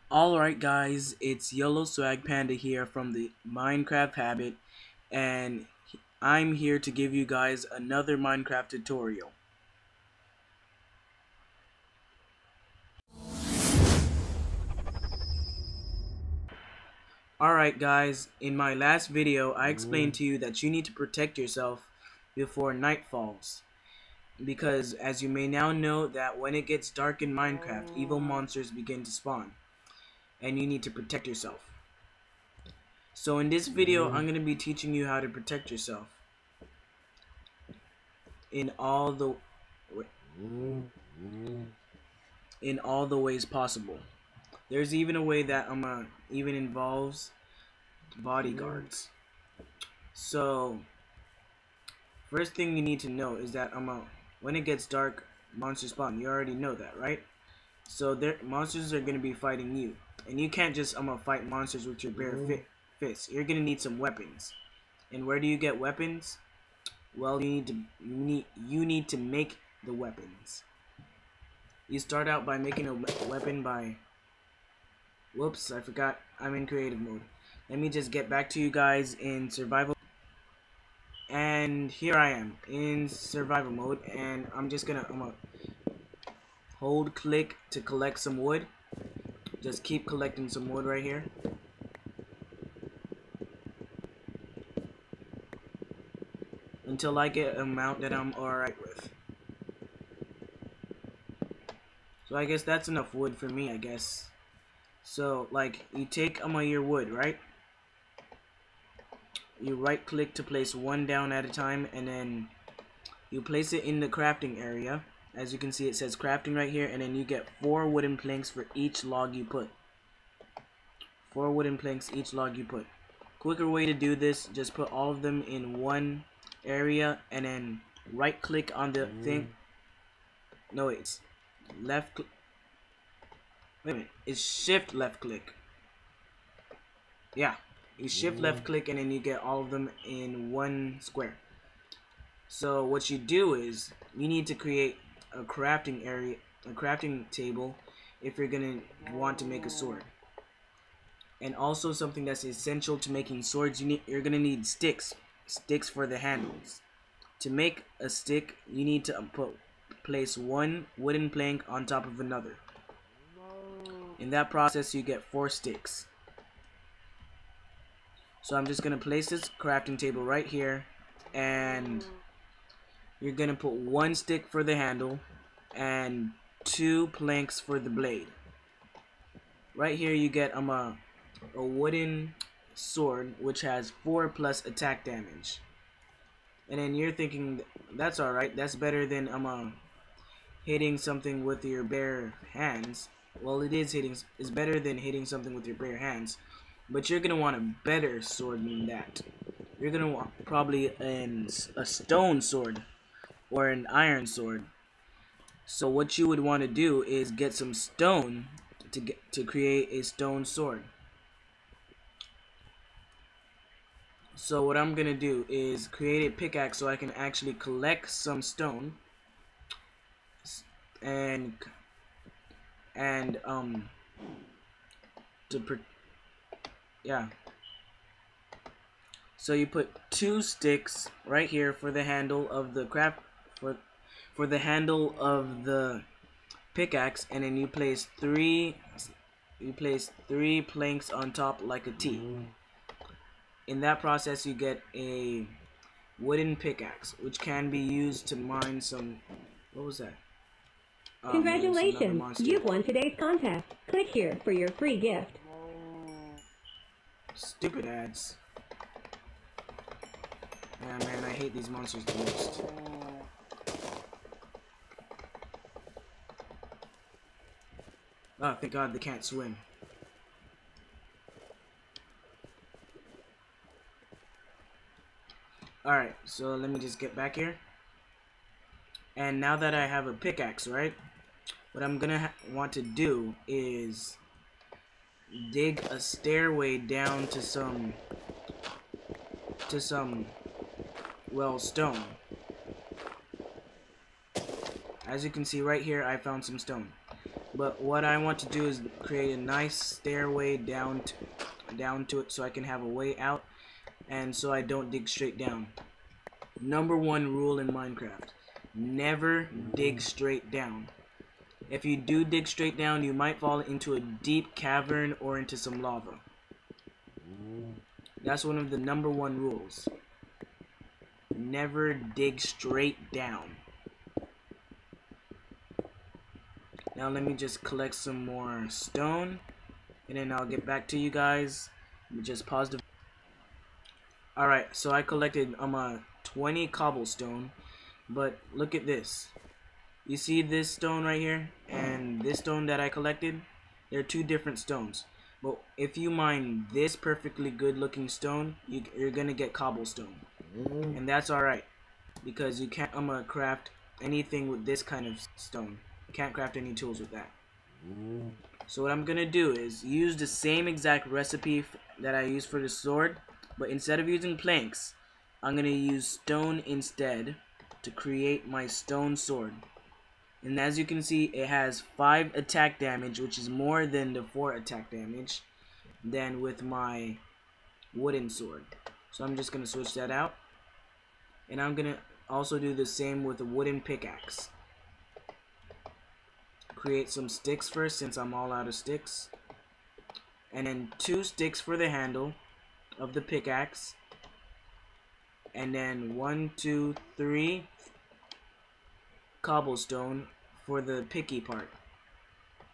Alright guys, it's Yellow Swag Panda here from the Minecraft Habit, and I'm here to give you guys another Minecraft tutorial. Alright guys, in my last video I explained to you that you need to protect yourself before night falls. Because as you may now know that when it gets dark in Minecraft, evil monsters begin to spawn. And you need to protect yourself. So in this video, I'm going to be teaching you how to protect yourself in all the ways possible. There's even a way that even involves bodyguards. So first thing you need to know is that when it gets dark, monsters spawn. You already know that, right? So monsters are gonna be fighting you, and you can't just fight monsters with your bare fists. You're gonna need some weapons. And where do you get weapons? Well, you need to make the weapons. You start out by making a weapon by... Whoops, I forgot. I'm in creative mode. Let me just get back to you guys in survival. And here I am in survival mode, and I'm just gonna hold click to collect some wood. Just keep collecting some wood right here. Until I get an amount that I'm alright with. So I guess that's enough wood for me, I guess. So, like, you take your wood, right? You right click to place one down at a time, and then you place it in the crafting area. As you can see, it says crafting right here, and then you get 4 wooden planks for each log you put. 4 wooden planks each log you put. Quicker way to do this, just put all of them in one area, and then right click on the thing. No, it's left click. Wait a minute, it's shift left click. Yeah, you shift left click and then you get all of them in one square. So what you do is you need to create a crafting area, a crafting table, if you're gonna want to make a sword. And also something that's essential to making swords, you're gonna need sticks for the handles. To make a stick, you need to place one wooden plank on top of another. In that process, you get 4 sticks. So I'm just gonna place this crafting table right here, and you're gonna put 1 stick for the handle and 2 planks for the blade. Right here you get a wooden sword which has 4 plus attack damage. And then you're thinking, that's alright, that's better than hitting something with your bare hands. Well, it's better than hitting something with your bare hands, but you're gonna want a better sword than that. You're gonna want probably a stone sword or an iron sword. So what you would want to do is get some stone to create a stone sword. So what I'm gonna do is create a pickaxe so I can actually collect some stone and yeah. So you put 2 sticks right here for the handle of the for the handle of the pickaxe, and then you place 3 planks on top like a T. In that process you get a wooden pickaxe which can be used to mine some... What was that? Congratulations! You've won today's contest. Click here for your free gift. Stupid ads. Yeah, man, I hate these monsters the most. Oh, thank God they can't swim. Alright, so let me just get back here. And now that I have a pickaxe, right? What I'm gonna want to do is dig a stairway down to some well, stone. As you can see right here, I found some stone. But what I want to do is create a nice stairway down to it so I can have a way out and so I don't dig straight down. Number one rule in Minecraft: never dig straight down. If you do dig straight down, you might fall into a deep cavern or into some lava. That's one of the number one rules. Never dig straight down. Now let me just collect some more stone, and then I'll get back to you guys. Let me just pause the. Alright, so I collected 20 cobblestone, but look at this. You see this stone right here and this stone that I collected? They're two different stones. But if you mine this perfectly good looking stone, you're gonna get cobblestone. And that's alright, because you can't craft anything with this kind of stone. You can't craft any tools with that. So what I'm gonna do is use the same exact recipe that I used for the sword, but instead of using planks, I'm gonna use stone instead to create my stone sword. And as you can see, it has 5 attack damage, which is more than the 4 attack damage than with my wooden sword. So I'm just gonna switch that out, and I'm gonna also do the same with a wooden pickaxe. Create some sticks first, since I'm all out of sticks, and then 2 sticks for the handle of the pickaxe, and then 1, 2, 3 cobblestone for the picky part,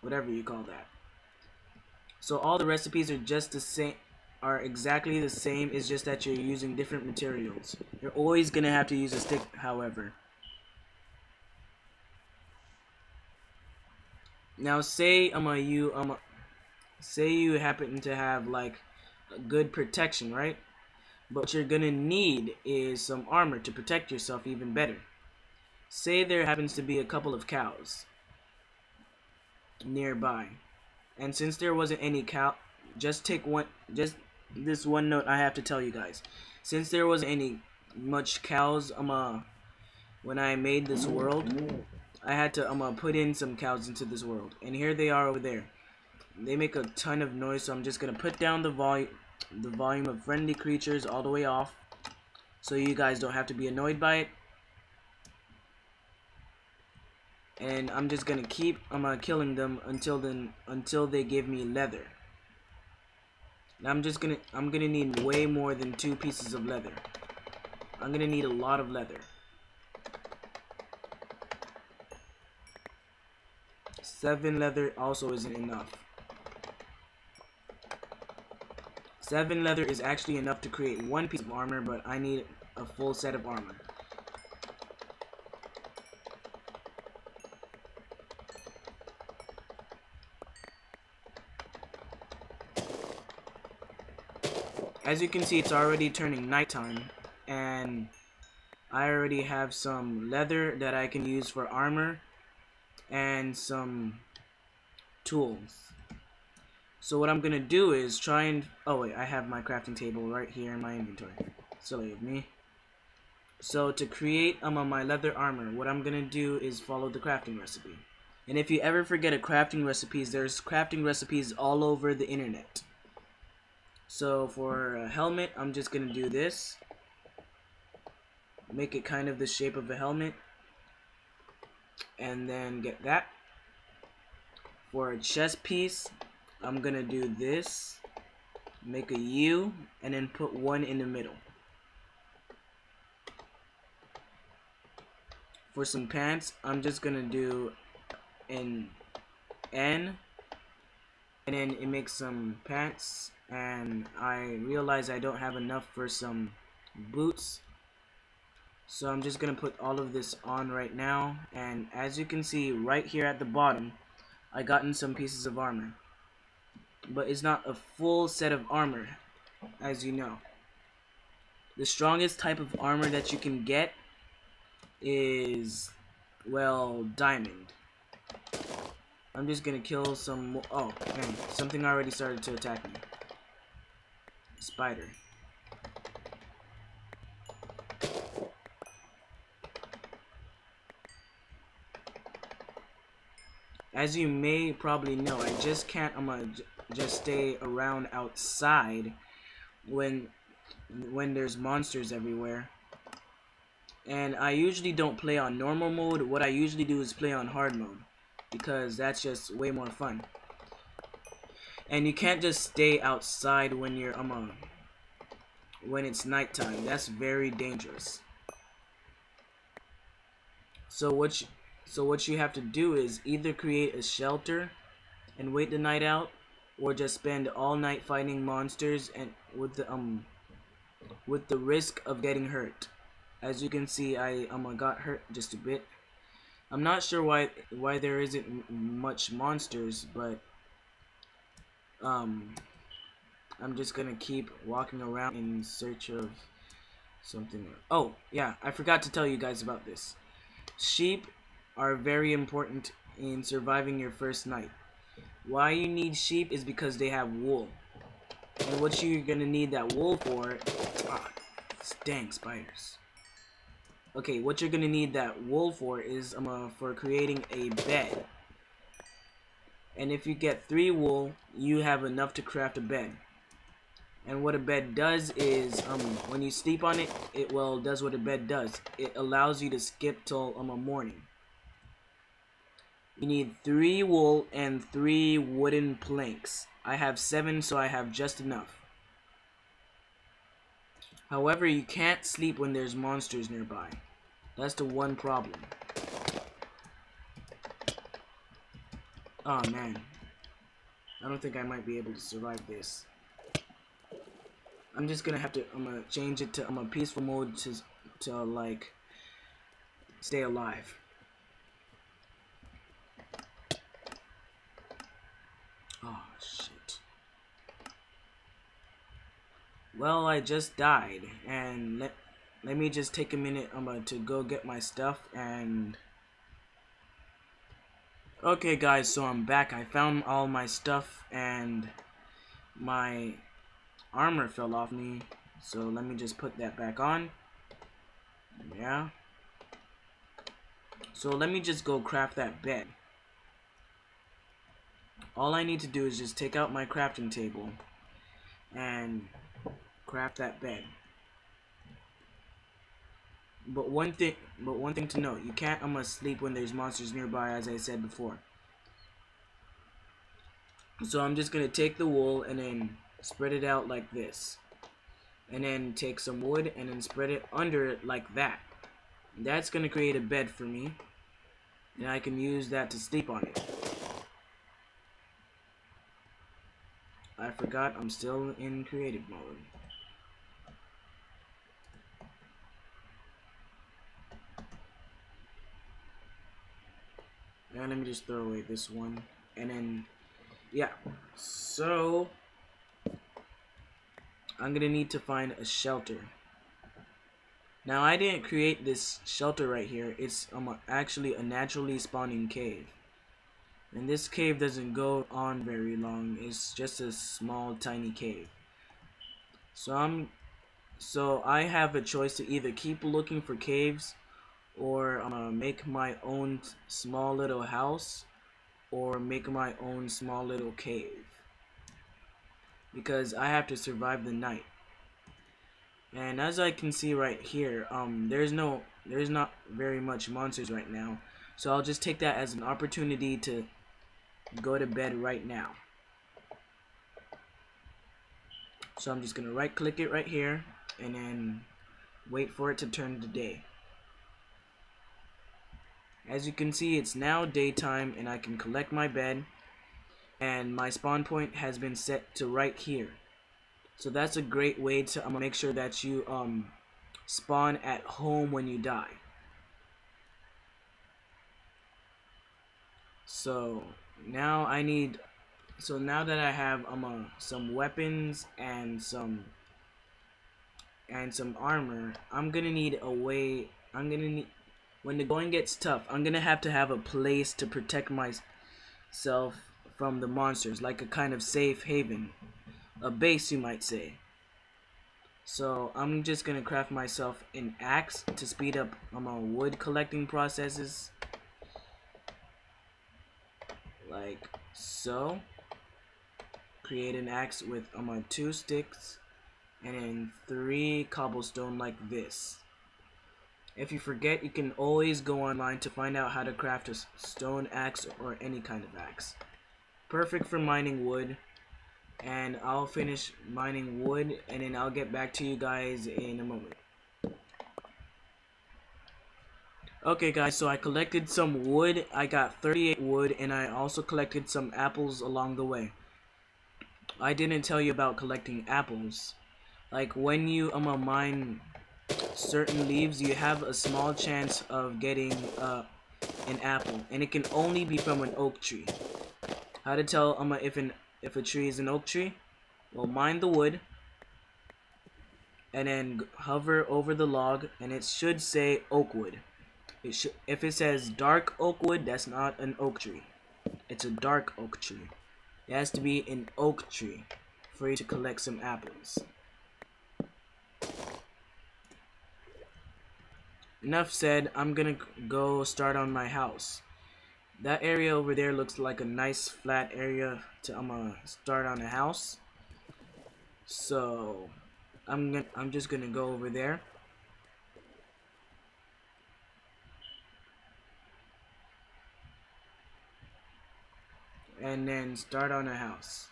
whatever you call that. So all the recipes are just the same, are exactly the same. It's just that you're using different materials. You're always gonna have to use a stick, however. Now say say you happen to have like a good protection, right? But what you're gonna need is some armor to protect yourself even better. Say there happens to be a couple of cows nearby, and since there wasn't any cow, just this one note I have to tell you guys. Since there wasn't any much cows when I made this world, I had to put in some cows into this world, and here they are over there. They make a ton of noise, so I'm just gonna put down the volume of friendly creatures all the way off, so you guys don't have to be annoyed by it. And I'm just gonna keep killing them until they give me leather. And I'm gonna need way more than 2 pieces of leather. I'm gonna need a lot of leather. 7 leather also isn't enough. 7 leather is actually enough to create 1 piece of armor, but I need a full set of armor. As you can see, it's already turning nighttime, and I already have some leather that I can use for armor and some tools. So what I'm gonna do is try and oh wait, I have my crafting table right here in my inventory. Silly of me. So to create my leather armor, what I'm gonna do is follow the crafting recipe. And if you ever forget a crafting recipes, there's crafting recipes all over the internet. So for a helmet, I'm just gonna do this. Make it kind of the shape of a helmet, and then get that. For a chest piece, I'm gonna do this. Make a U, and then put 1 in the middle. For some pants, I'm just gonna do an N, and then it makes some pants. And I realize I don't have enough for some boots, so I'm just gonna put all of this on right now. And as you can see right here at the bottom, I gotten some pieces of armor, but it's not a full set of armor, as you know. The strongest type of armor that you can get is, well, diamond. I'm just gonna kill some more. Oh man, something already started to attack me. Spider. as you may probably know, I just can't just stay around outside when there's monsters everywhere. And I usually don't play on normal mode. What I usually do is play on hard mode, because that's just way more fun. And you can't just stay outside when you're when it's nighttime. That's very dangerous. So what you have to do is either create a shelter and wait the night out, or just spend all night fighting monsters and with the risk of getting hurt. As you can see, I got hurt just a bit. I'm not sure why there isn't much monsters, but I'm just gonna keep walking around in search of something. Oh yeah, I forgot to tell you guys about this. Sheep are very important in surviving your first night. Why you need sheep is because they have wool. And what you're gonna need that wool for... Ah, dang spiders. Okay, what you're gonna need that wool for is for creating a bed. And if you get 3 wool, you have enough to craft a bed. And what a bed does is, when you sleep on it, it does what a bed does. It allows you to skip till morning. You need 3 wool and 3 wooden planks. I have 7, so I have just enough. However, you can't sleep when there's monsters nearby. That's the one problem. Oh man, I don't think I might be able to survive this. I'm just gonna have to change it to peaceful mode to like stay alive. Oh shit. Well, I just died, and let me just take a minute to go get my stuff. And okay guys, so I'm back. I found all my stuff, and my armor fell off me, so let me just put that back on. Yeah, so let me just go craft that bed. All I need to do is just take out my crafting table and craft that bed. But one thing to note, you can't sleep when there's monsters nearby, as I said before. So I'm just gonna take the wool and then spread it out like this, and then take some wood and then spread it under it like that. That's gonna create a bed for me, and I can use that to sleep on it. I forgot I'm still in creative mode. And let me just throw away this one, and then yeah, so I'm gonna need to find a shelter. Now I didn't create this shelter right here. It's actually a naturally spawning cave, and this cave doesn't go on very long. It's just a small tiny cave. So I have a choice to either keep looking for caves, or make my own small little house, or make my own small little cave, because I have to survive the night. And as I can see right here, there's not very much monsters right now, so I'll just take that as an opportunity to go to bed right now. So I'm just gonna right click it right here and then wait for it to turn to day. As you can see, it's now daytime, and I can collect my bed, and my spawn point has been set to right here. So that's a great way to make sure that you spawn at home when you die. So now now that I have some weapons and some armor, I'm gonna need a way. When the going gets tough, I'm gonna have to have a place to protect myself from the monsters, like a kind of safe haven, a base you might say. So I'm just gonna craft myself an axe to speed up wood collecting processes. like so. Create an axe with 2 sticks and then 3 cobblestone like this. If you forget, you can always go online to find out how to craft a stone axe or any kind of axe. Perfect for mining wood. And I'll finish mining wood and then I'll get back to you guys in a moment. Okay guys, so I collected some wood. I got 38 wood and I also collected some apples along the way. I didn't tell you about collecting apples. Like when you mine certain leaves, you have a small chance of getting an apple, and it can only be from an oak tree. How to tell if a tree is an oak tree? Well, mine the wood and then hover over the log and it should say oak wood. If it says dark oak wood, that's not an oak tree. It's a dark oak tree. It has to be an oak tree for you to collect some apples. Enough said, I'm gonna go start on my house. That area over there looks like a nice flat area to start on a house. So I'm just gonna go over there. And then start on a house.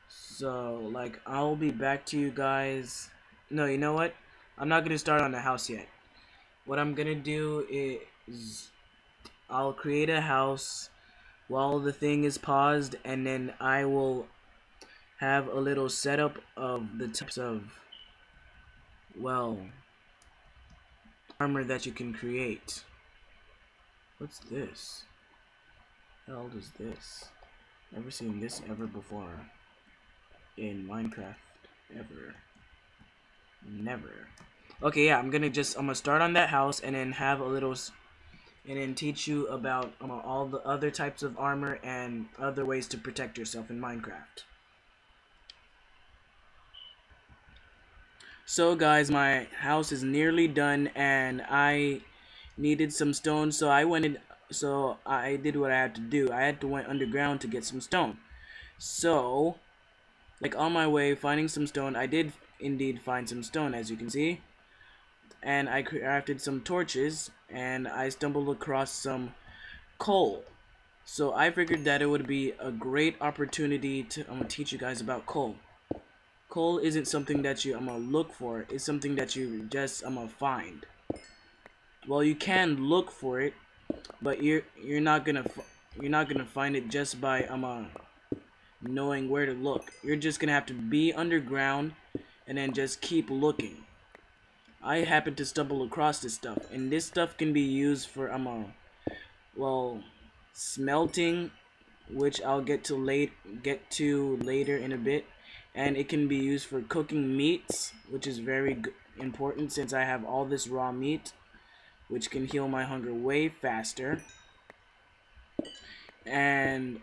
So, like, I'll be back to you guys. No, you know what? I'm not gonna start on the house yet. What I'm gonna do is I'll create a house while the thing is paused, and then I will have a little setup of the types of, well, armor that you can create. What's this? How the hell is this? Never seen this ever before in Minecraft ever. Never. Okay, yeah, I'm gonna start on that house and then have a little and then teach you about all the other types of armor and other ways to protect yourself in Minecraft. So guys, my house is nearly done and I needed some stone, so I did what I had to do. I had to went underground to get some stone. So, like on my way finding some stone, I did indeed find some stone, as you can see. And I crafted some torches and I stumbled across some coal. So I figured that it would be a great opportunity to teach you guys about coal. Coal isn't something that you look for, it's something that you just find. Well, you can look for it, but you're not gonna find it just by knowing where to look. You're just gonna have to be underground and then just keep looking. I happened to stumble across this stuff, and this stuff can be used for well, smelting, which I'll get to later in a bit, and it can be used for cooking meats, which is very important since I have all this raw meat, which can heal my hunger way faster. And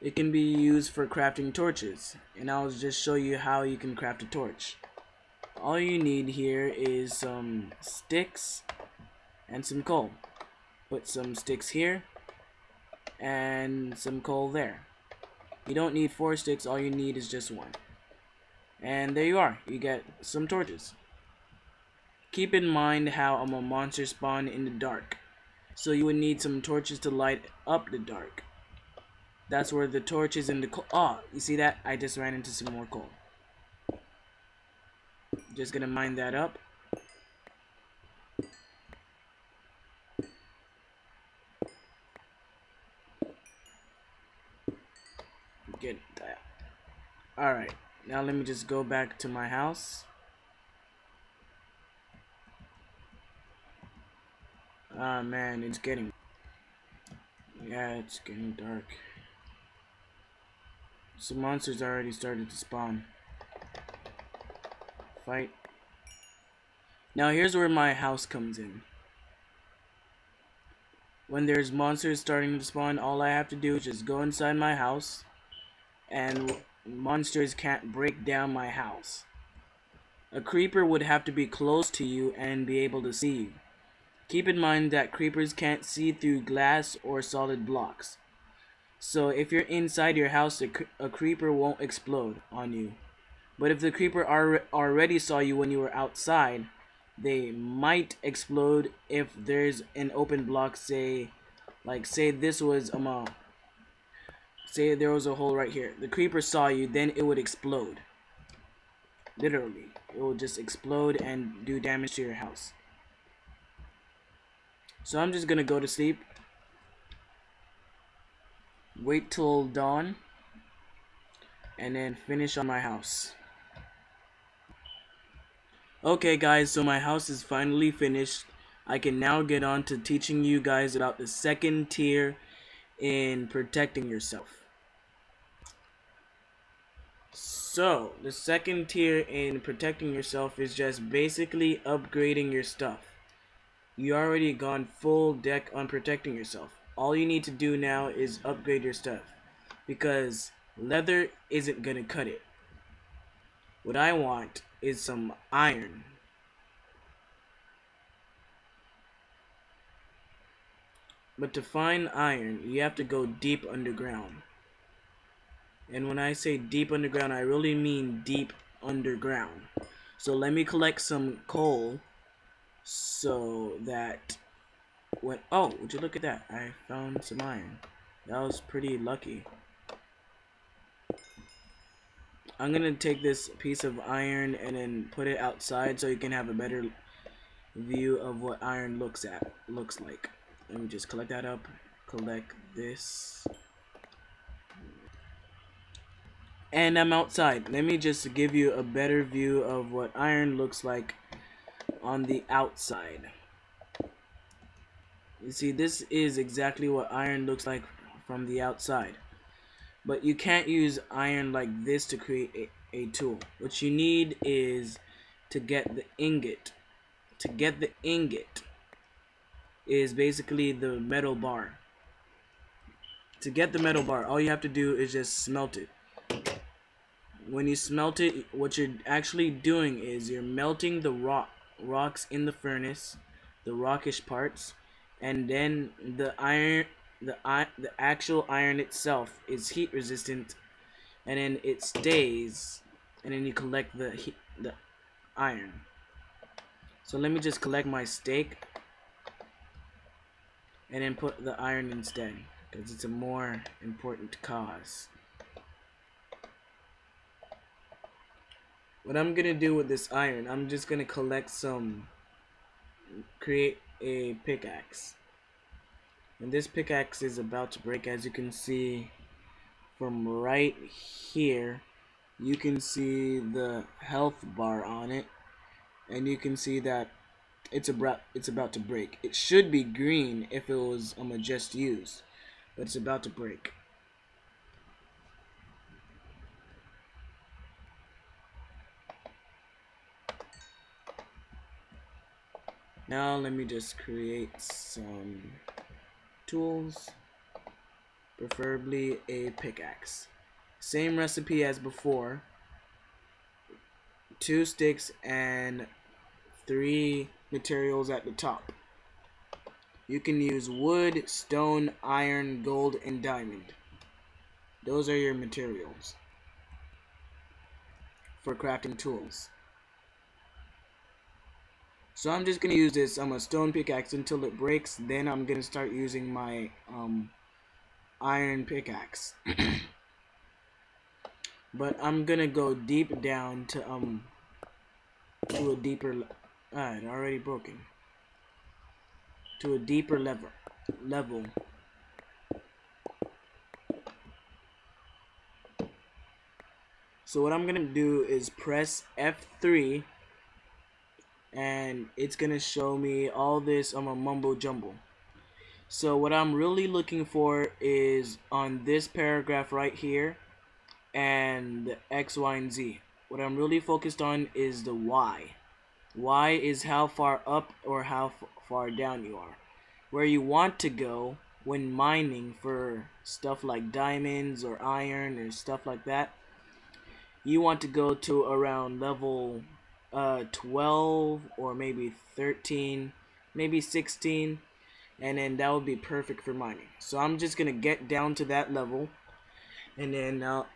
it can be used for crafting torches, and I'll just show you how you can craft a torch. All you need here is some sticks and some coal. Put some sticks here and some coal there. You don't need 4 sticks, all you need is just 1. And there you are, you get some torches. Keep in mind how monsters spawn in the dark, so you would need some torches to light up the dark. That's where the torches and the coal. Oh, you see that? I just ran into some more coal. Just gonna mine that up. Get that. Alright, now let me just go back to my house. Ah man, it's getting dark. Some monsters already started to spawn. Fight. Now here's where my house comes in. When there's monsters starting to spawn, all I have to do is just go inside my house, and monsters can't break down my house. A creeper would have to be close to you and be able to see you. Keep in mind that creepers can't see through glass or solid blocks. So if you're inside your house, a creeper won't explode on you. But if the creeper already saw you when you were outside, they might explode if there's an open block. Say this was say there was a hole right here. The creeper saw you, then it would explode. Literally, it will just explode and do damage to your house. So I'm just gonna go to sleep. Wait till dawn, and then finish on my house. Okay guys, so my house is finally finished. I can now get on to teaching you guys about the second tier in protecting yourself. So, the second tier in protecting yourself is just basically upgrading your stuff. You already gone full deck on protecting yourself. All you need to do now is upgrade your stuff, because leather isn't gonna cut it. What I want is some iron. But to find iron, you have to go deep underground. And when I say deep underground, I really mean deep underground. So let me collect some coal so that when, oh, would you look at that? I found some iron. That was pretty lucky. I'm gonna take this piece of iron and then put it outside so you can have a better view of what iron looks like. Let me just collect that up. Collect this. And I'm outside. Let me just give you a better view of what iron looks like on the outside. You see, this is exactly what iron looks like from the outside. But you can't use iron like this to create a tool. What you need is to get the ingot. To get the ingot is basically the metal bar. To get the metal bar, all you have to do is just smelt it. When you smelt it, what you're actually doing is you're melting the rocks in the furnace, the rockish parts, and then the actual iron itself is heat resistant, and then it stays, and then you collect the iron. So let me just collect my steak and then put the iron instead, because it's a more important cause. What I'm gonna do with this iron, I'm just gonna collect create a pickaxe. And this pickaxe is about to break. As you can see from right here, you can see the health bar on it, and you can see that it's about to break. It should be green if it was just used, but it's about to break. Now let me just create some tools, preferably a pickaxe. Same recipe as before. 2 sticks and 3 materials at the top. You can use wood, stone, iron, gold, and diamond. Those are your materials for crafting tools. So I'm just gonna use this a stone pickaxe until it breaks. Then I'm gonna start using my iron pickaxe. But I'm gonna go deep down to a deeper it already broken. To a deeper level. So what I'm gonna do is press F3, and it's gonna show me all this mumbo jumbo. So what I'm really looking for is on this paragraph right here and the X, Y, and Z. What I'm really focused on is the Y. Y is how far up or how far down you are. Where you want to go when mining for stuff like diamonds or iron or stuff like that. You want to go to around level 12 or maybe 13, maybe 16, and then that would be perfect for mining. So I'm just gonna get down to that level, and then I'll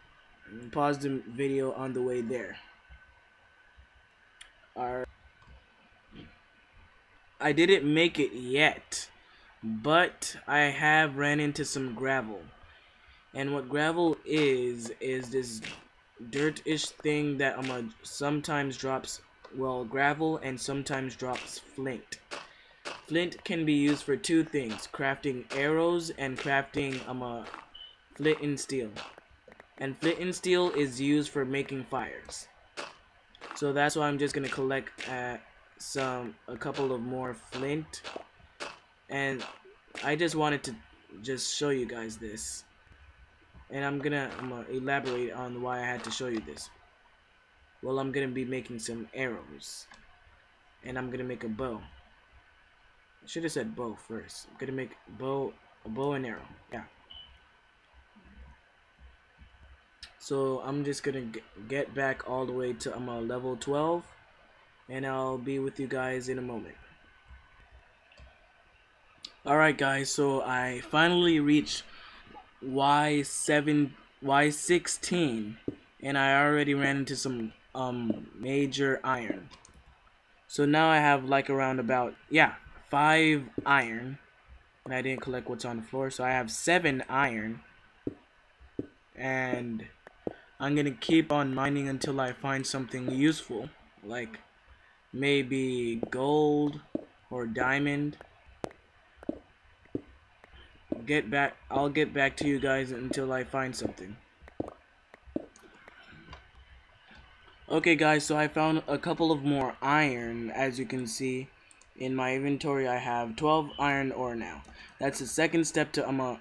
pause the video on the way there. Alright. I didn't make it yet, but I have ran into some gravel. And what gravel is this dirt-ish thing that sometimes drops, well, gravel, and sometimes drops flint. Flint can be used for two things: crafting arrows and crafting flint and steel. And flint and steel is used for making fires. So that's why I'm just gonna collect a couple of more flint, and I just wanted to just show you guys this. And I'm gonna elaborate on why I had to show you this. Well, I'm gonna be making some arrows, and I'm gonna make a bow. I should have said bow first. I'm gonna make a bow and arrow. Yeah. So I'm just gonna get back all the way to level 12, and I'll be with you guys in a moment. Alright guys, so I finally reached Y16, and I already ran into some major iron. So now I have like around about 5 iron, and I didn't collect what's on the floor, so I have 7 iron, and I'm gonna keep on mining until I find something useful, like maybe gold or diamond. I'll get back to you guys until I find something. Okay guys, so I found a couple of more iron. As you can see in my inventory, I have 12 iron ore now. That's the second step to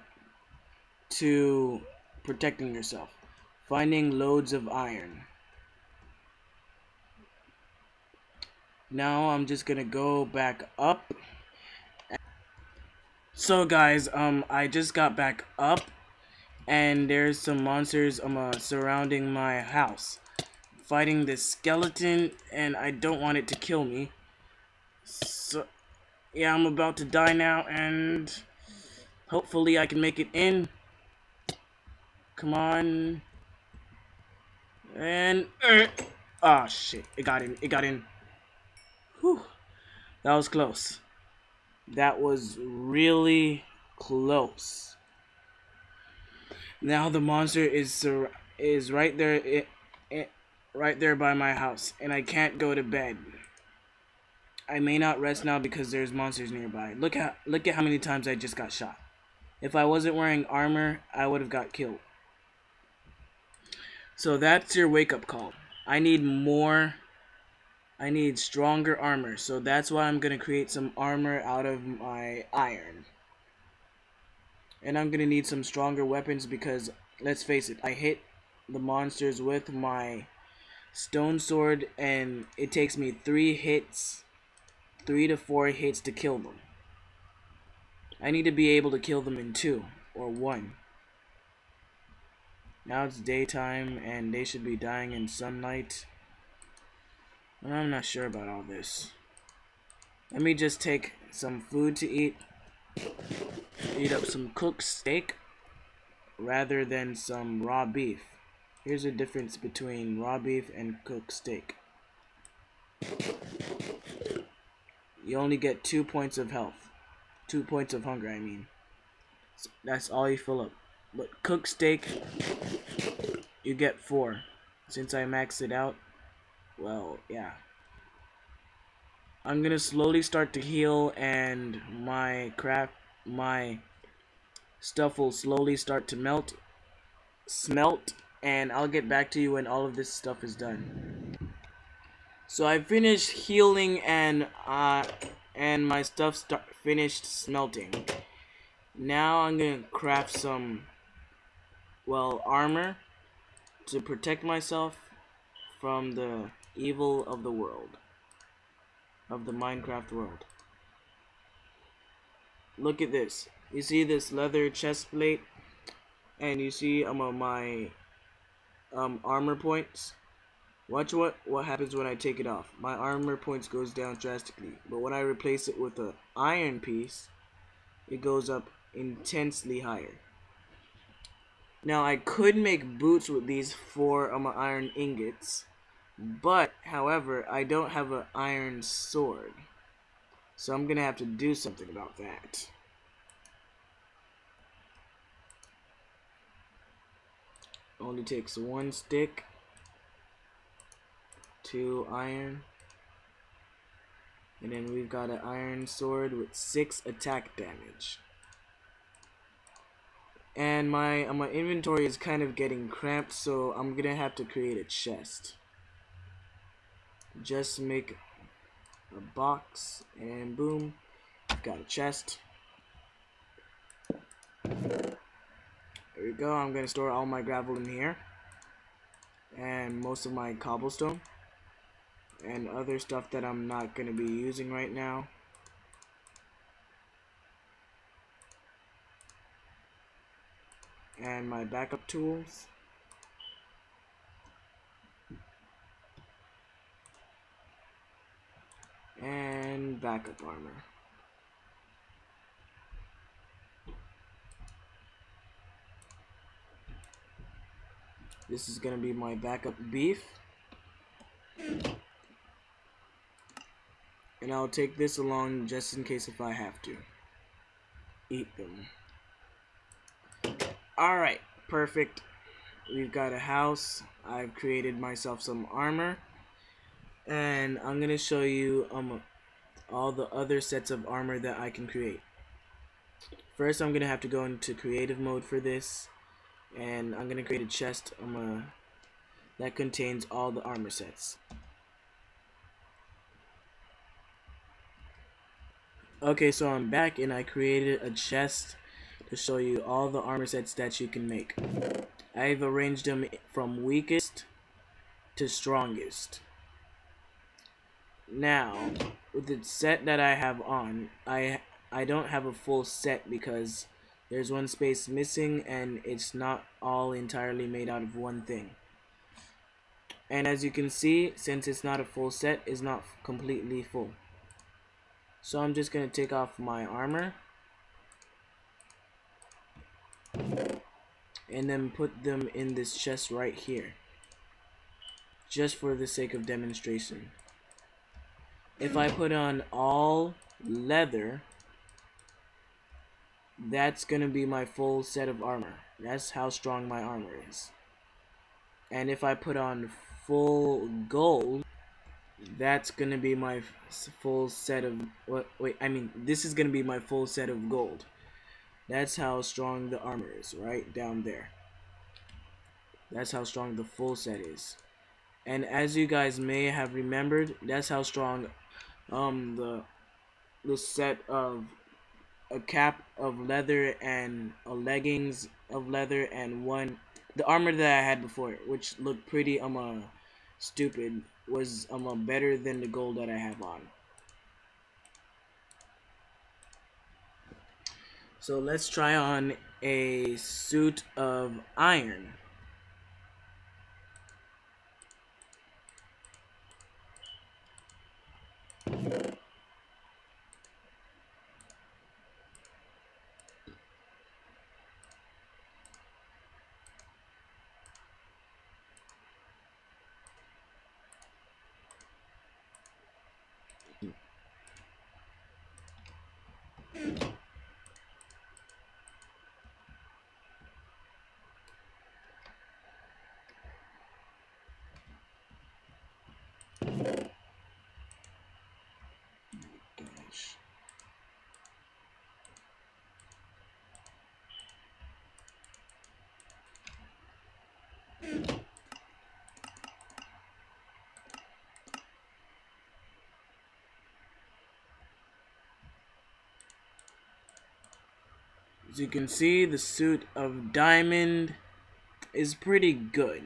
protecting yourself. Finding loads of iron. Now I'm just gonna go back up. So guys, I just got back up, and there's some monsters surrounding my house, fighting this skeleton, and I don't want it to kill me. So yeah, I'm about to die now, and hopefully I can make it in. Come on. And oh shit, it got in. Whew. That was close. That was really close. Now the monster is right there, right there by my house, and I can't go to bed. I may not rest now because there's monsters nearby. Look at how many times I just got shot. If I wasn't wearing armor, I would have got killed. So that's your wake-up call. I need stronger armor, so that's why I'm gonna create some armor out of my iron. And I'm gonna need some stronger weapons because, let's face it, I hit the monsters with my stone sword, and it takes me 3 to 4 hits to kill them. I need to be able to kill them in 2 or 1. Now it's daytime, and they should be dying in sunlight. I'm not sure about all this. Let me just take some food to eat. Eat up some cooked steak rather than some raw beef. Here's the difference between raw beef and cooked steak. You only get 2 points of health. 2 points of hunger, I mean. So that's all you fill up. But cooked steak, you get 4. Since I maxed it out, well, yeah. I'm gonna slowly start to heal, and my stuff will slowly start to smelt, and I'll get back to you when all of this stuff is done. So I finished healing, and my stuff finished smelting. Now I'm gonna craft some, well, armor to protect myself from the evil of the world, of the Minecraft world. Look at this. You see this leather chest plate, and you see my armor points. Watch what happens when I take it off. My armor points goes down drastically, but when I replace it with an iron piece, it goes up intensely higher. Now I could make boots with these 4 iron ingots, but however I don't have an iron sword, so I'm gonna have to do something about that. Only takes 1 stick, 2 iron, and then we've got an iron sword with 6 attack damage. And my inventory is kind of getting cramped, so I'm gonna have to create a chest. Just make a box, and boom, got a chest. There we go. I'm gonna store all my gravel in here, and most of my cobblestone, and other stuff that I'm not gonna be using right now. And my backup tools. And backup armor. This is gonna be my backup beef. And I'll take this along just in case if I have to eat them. Alright, perfect. We've got a house. I've created myself some armor. And I'm gonna show you all the other sets of armor that I can create. First, I'm gonna have to go into creative mode for this, and I'm gonna create a chest that contains all the armor sets. Okay, so I'm back and I created a chest to show you all the armor sets that you can make. I've arranged them from weakest to strongest. Now, with the set that I have on, I don't have a full set because there's one space missing and it's not all entirely made out of one thing. And as you can see, since it's not a full set, it's not completely full. So I'm just going to take off my armor and then put them in this chest right here, just for the sake of demonstration. If I put on all leather, that's gonna be my full set of armor. That's how strong my armor is. And if I put on full gold, that's gonna be my full set of this is gonna be my full set of gold. That's how strong the armor is, right down there. That's how strong the full set is. And as you guys may have remembered, that's how strong the set of a cap of leather and a leggings of leather and the armor that I had before, which looked pretty stupid, was better than the gold that I have on. So let's try on a suit of iron. Gosh. As you can see, the suit of diamond is pretty good.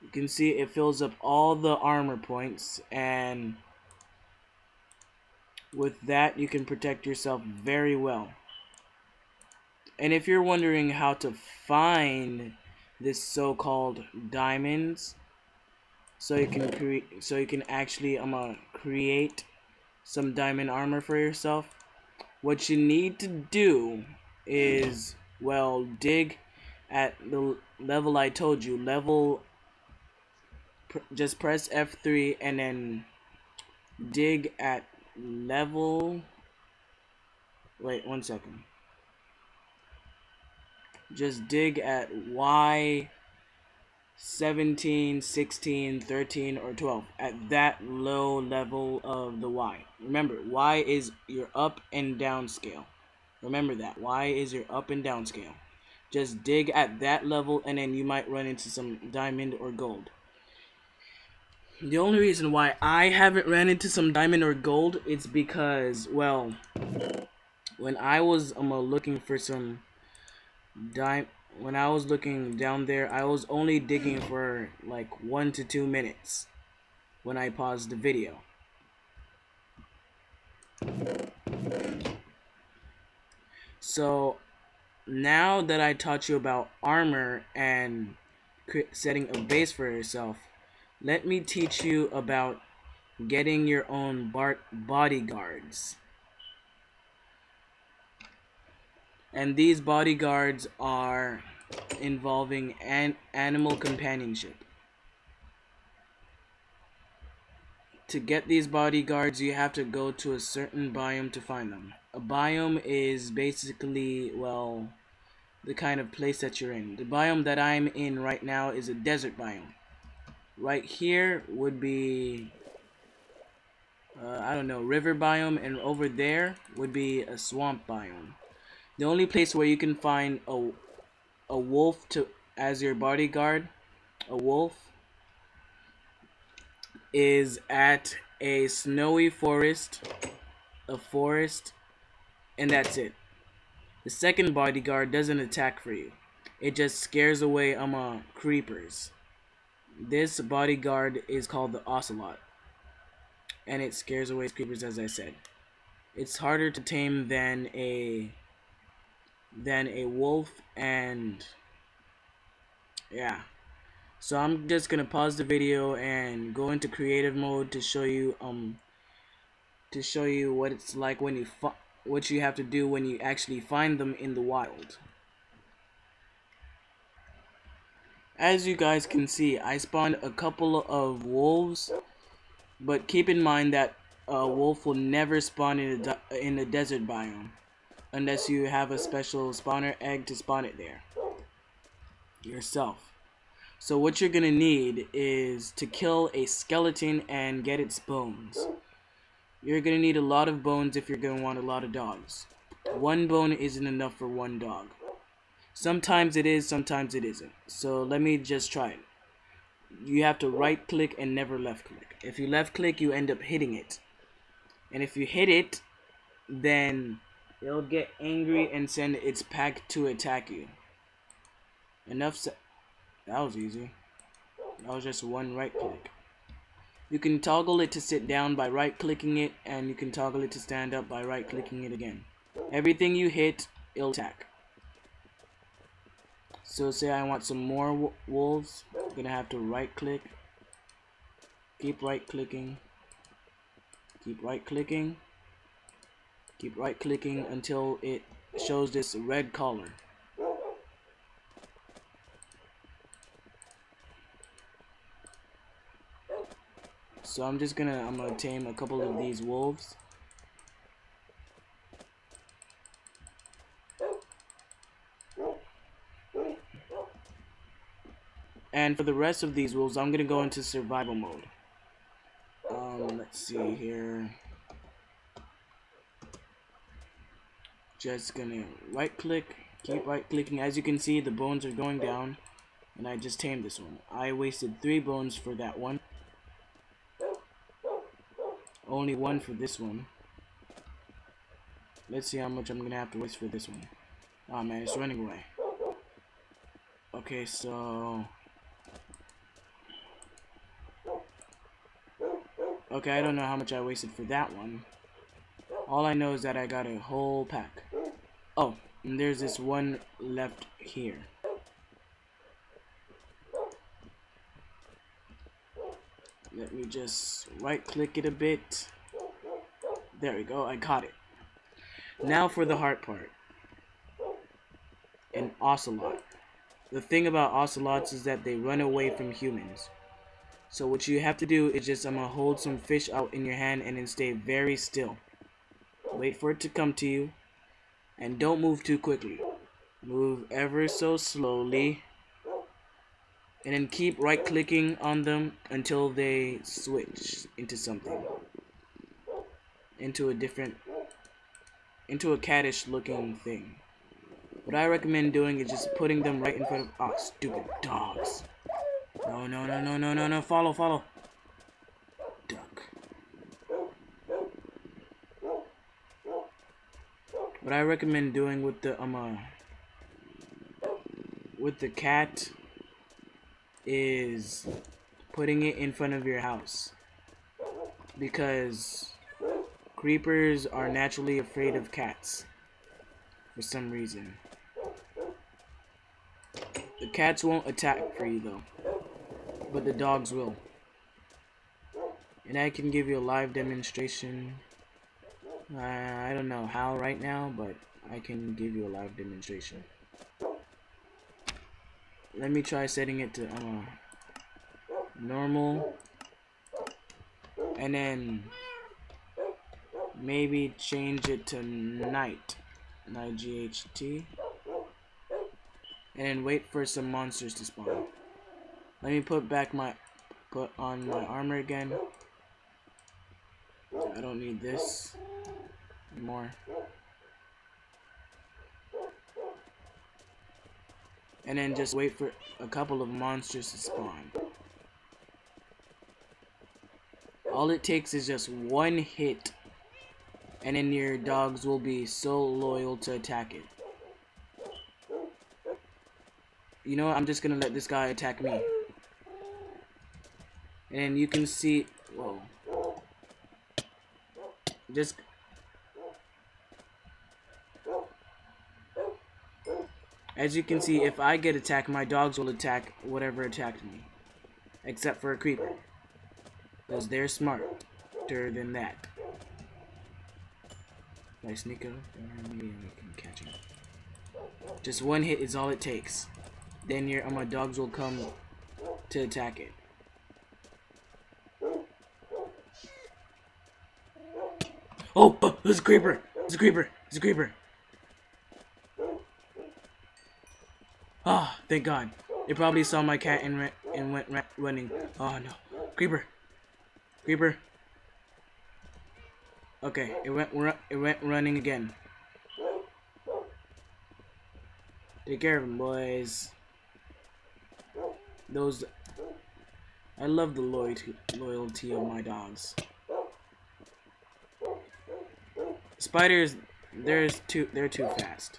You can see it fills up all the armor points, and with that you can protect yourself very well. And if you're wondering how to find this so-called diamonds, so you can actually create some diamond armor for yourself. What you need to do is, well, dig at the level I told you. Just press F3 and then dig at level. Wait 1 second. Just dig at Y 17, 16, 13, or 12 at that low level of the Y. Remember, Y is your up and down scale. Remember that. Y is your up and down scale. Just dig at that level and then you might run into some diamond or gold. The only reason why I haven't ran into some diamond or gold is because, well, when I was looking for some when I was looking down there, I was only digging for like 1 to 2 minutes when I paused the video. So now that I taught you about armor and setting a base for yourself, let me teach you about getting your own bodyguards. And these bodyguards are involving animal companionship. To get these bodyguards, you have to go to a certain biome to find them. A biome is basically, well, the kind of place that you're in. The biome that I'm in right now is a desert biome. Right here would be, I don't know, river biome, and over there would be a swamp biome. The only place where you can find a wolf as your bodyguard, a wolf, is at a snowy forest, and that's it. The second bodyguard doesn't attack for you. It just scares away creepers. This bodyguard is called the ocelot, and it scares away creepers, as I said. It's harder to tame than a wolf, and yeah. So I'm just gonna pause the video and go into creative mode to show you what it's like when what you have to do when you actually find them in the wild. As you guys can see, I spawned a couple of wolves, but keep in mind that a wolf will never spawn in a desert biome unless you have a special spawner egg to spawn it there yourself. So what you're gonna need is to kill a skeleton and get its bones. You're gonna need a lot of bones if you're gonna want a lot of dogs. One bone isn't enough for one dog. Sometimes it is, sometimes it isn't. So let me just try it. You have to right click and never left click. If you left click, you end up hitting it. And if you hit it, then it'll get angry and send its pack to attack you. That was easy. That was just one right click. You can toggle it to sit down by right clicking it, and you can toggle it to stand up by right clicking it again. Everything you hit, it'll attack. So say I want some more wolves, I'm gonna have to right click, keep right clicking, keep right clicking, keep right clicking until it shows this red color. So I'm gonna tame a couple of these wolves. And for the rest of these wolves, I'm gonna go into survival mode. Let's see here. Just gonna right click, keep right clicking. As you can see, the bones are going down, and I just tamed this one. I wasted 3 bones for that one. Only 1 for this one. Let's see how much I'm gonna have to waste for this one. Oh man, it's running away. Okay, so okay, I don't know how much I wasted for that one. All I know is that I got a whole pack. Oh, and there's this one left here. Let me just right click it a bit. There we go, I caught it. Now for the hard part. An ocelot. The thing about ocelots is that they run away from humans. So what you have to do is just, I'm gonna hold some fish out in your hand and then stay very still. Wait for it to come to you. And don't move too quickly. Move ever so slowly. And then keep right clicking on them until they switch into something. Into a cattish looking thing. What I recommend doing is just putting them right in front of... Oh, stupid dogs. No, no, no, no, no, no, no. Follow, follow. Duck. What I recommend doing with the cat is putting it in front of your house, because creepers are naturally afraid of cats for some reason. The cats won't attack for you though, but the dogs will. And I can give you a live demonstration. I don't know how right now, but I can give you a live demonstration. Let me try setting it to normal, and then maybe change it to night, GHT, and then wait for some monsters to spawn. Let me put on my armor again. I don't need this anymore. And then just wait for a couple of monsters to spawn. All it takes is just one hit, and then your dogs will be so loyal to attack it. You know what? I'm just gonna let this guy attack me. And you can see... Whoa. Just... As you can see, if I get attacked, my dogs will attack whatever attacked me. Except for a creeper. Because they're smarter than that. If I sneak up, maybe I can catch him. Just one hit is all it takes. Then my dogs will come to attack it. Oh! There's a creeper! There's a creeper! There's a creeper! Ah, oh, thank God. It probably saw my cat and went running. Oh no. Creeper. Creeper. Okay, it went running again. Take care of him, boys. I love the loyalty of my dogs. Spiders, they're too fast.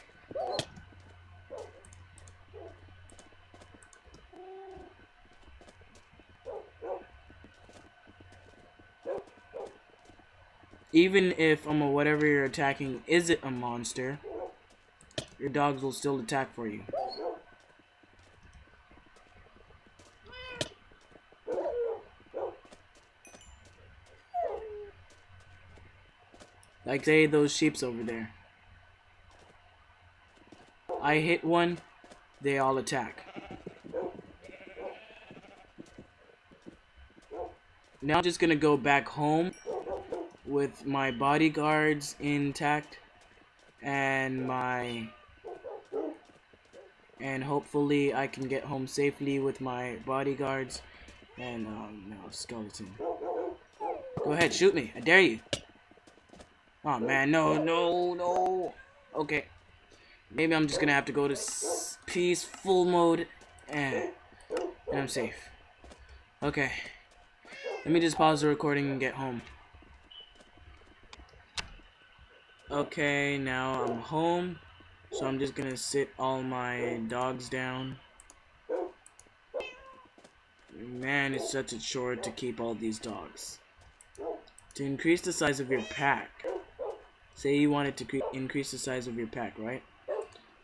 Even if whatever you're attacking isn't a monster, your dogs will still attack for you. Like say those sheeps over there. I hit one, they all attack. Now I'm just gonna go back home with my bodyguards intact and hopefully I can get home safely with my bodyguards and no, skeleton. Go ahead, shoot me. I dare you. Oh man, no. Okay. Maybe I'm just gonna have to go to peaceful mode and I'm safe. Okay. Let me just pause the recording and get home. Okay, now I'm home. So I'm just gonna sit all my dogs down. Man, it's such a chore to keep all these dogs. To increase the size of your pack. Say you wanted to increase the size of your pack, right?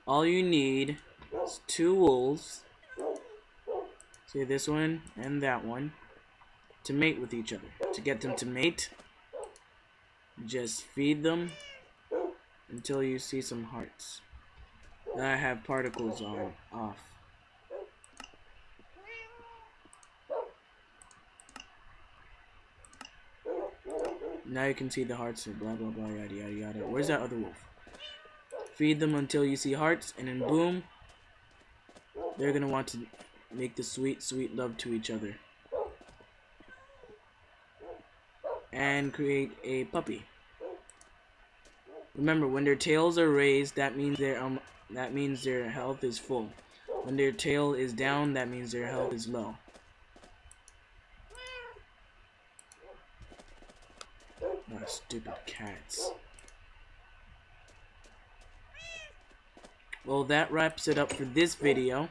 All you need is 2 wolves. Say this one and that one. to mate with each other. To get them to mate, just feed them until you see some hearts that have particles on off. Now you can see the hearts and blah blah blah yada yada yada. Where's that other wolf? Feed them until you see hearts, and then boom, they're gonna want to make the sweet, sweet love to each other and create a puppy. Remember, when their tails are raised, that means their health is full. When their tail is down, that means their health is low. Oh, stupid cats. Well, that wraps it up for this video.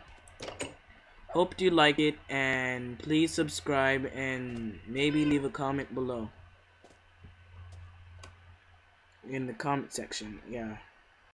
Hope you like it, and please subscribe and maybe leave a comment below in the comment section. Yeah.